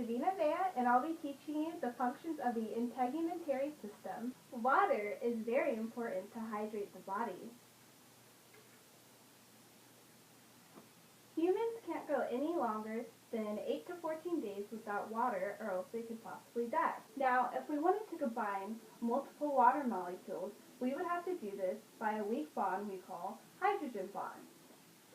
Davina Vea, and I'll be teaching you the functions of the integumentary system. Water is very important to hydrate the body. Humans can't go any longer than 8 to 14 days without water, or else they could possibly die. Now, if we wanted to combine multiple water molecules, we would have to do this by a weak bond we call hydrogen bond.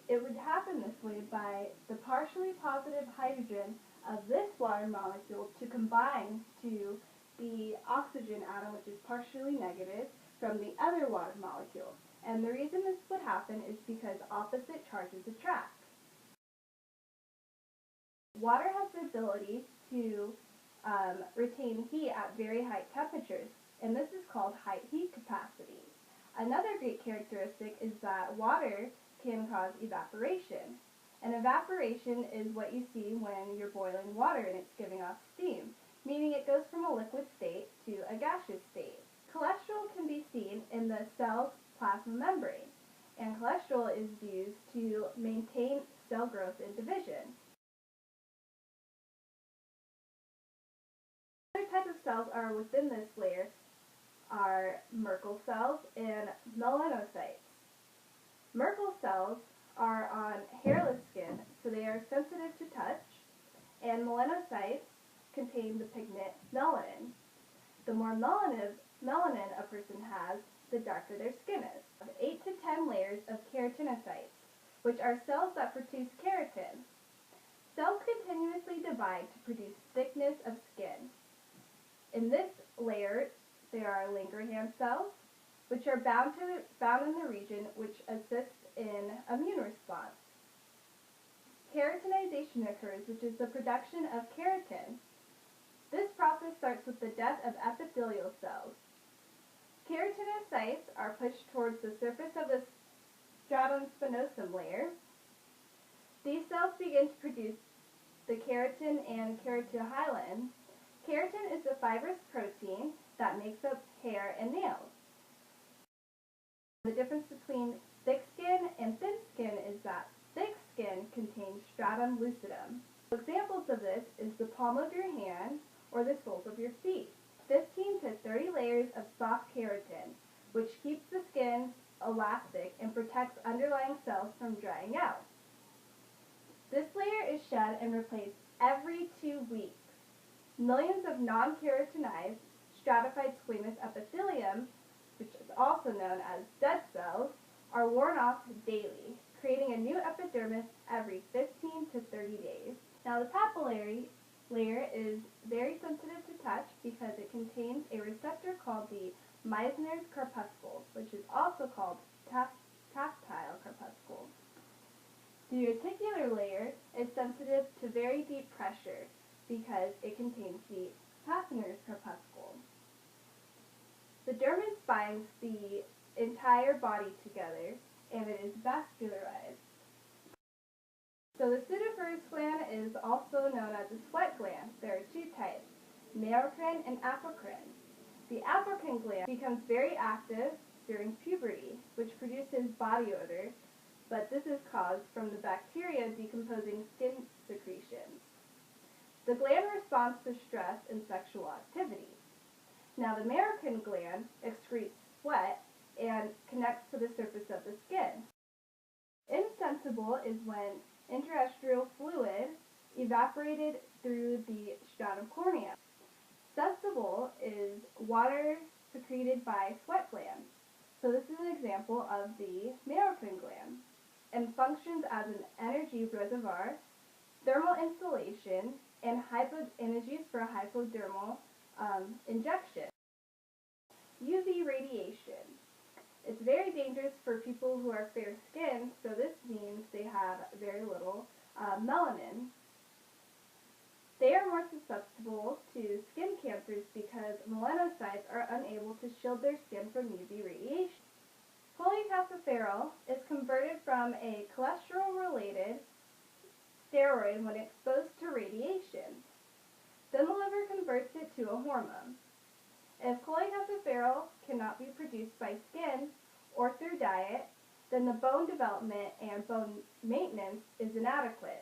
It would happen this way by the partially positive hydrogen of this water molecule to combine to the oxygen atom, which is partially negative, from the other water molecule. And the reason this would happen is because opposite charges attract. Water has the ability to retain heat at very high temperatures, and this is called high heat capacity. Another great characteristic is that water can cause evaporation. And evaporation is what you see when you're boiling water and it's giving off steam, meaning it goes from a liquid state to a gaseous state. Cholesterol can be seen in the cell's plasma membrane, and cholesterol is used to maintain cell growth and division. Other types of cells are within this layer are Merkel cells and melanocytes. Merkel cells are on hairless skin, so they are sensitive to touch, and melanocytes contain the pigment melanin. The more melanin a person has, the darker their skin is. 8 to 10 layers of keratinocytes, which are cells that produce keratin. Cells continuously divide to produce thickness of skin. In this layer, there are Langerhans cells, which are bound in the region which assists in immune response. Keratinization occurs, which is the production of keratin. This process starts with the death of epithelial cells. Keratinocytes are pushed towards the surface of the stratum spinosum layer. These cells begin to produce the keratin and keratohyalin. Keratin is the fibrous protein that makes up hair and nails. The difference between thick skin and thin skin is that thick skin contains stratum lucidum. Examples of this is the palm of your hand or the soles of your feet. 15 to 30 layers of soft keratin, which keeps the skin elastic and protects underlying cells from drying out. This layer is shed and replaced every 2 weeks. Millions of non-keratinized stratified squamous epithelium, which is also known as dead cells, are worn off daily, creating a new epidermis every 15 to 30 days. Now the papillary layer is very sensitive to touch because it contains a receptor called the Meissner's corpuscle, which is also called tactile corpuscle. The reticular layer is sensitive to very deep pressure because it contains the Meissner's corpuscle. The dermis binds the entire body together, and it is vascularized. So the pseudoferous gland is also known as a sweat gland. There are 2 types, merocrine and apocrine. The apocrine gland becomes very active during puberty, which produces body odor, but this is caused from the bacteria decomposing skin secretions. The gland responds to stress and sexual activity. Now the merocrine gland excretes sweat and connects to the surface of the skin. Insensible is when interstitial fluid evaporated through the stratum corneum. Sensible is water secreted by sweat glands. So this is an example of the merocrine gland and functions as an energy reservoir, thermal insulation, and energies for hypodermal injection. UV radiation. It's very dangerous for people who are fair-skinned, so this means they have very little melanin. They are more susceptible to skin cancers because melanocytes are unable to shield their skin from UV radiation. Cholecalciferol is converted from a cholesterol-related steroid when exposed to radiation. Then the liver converts it to a hormone. If cholecalciferol cannot be produced by skin or through diet, then the bone development and bone maintenance is inadequate.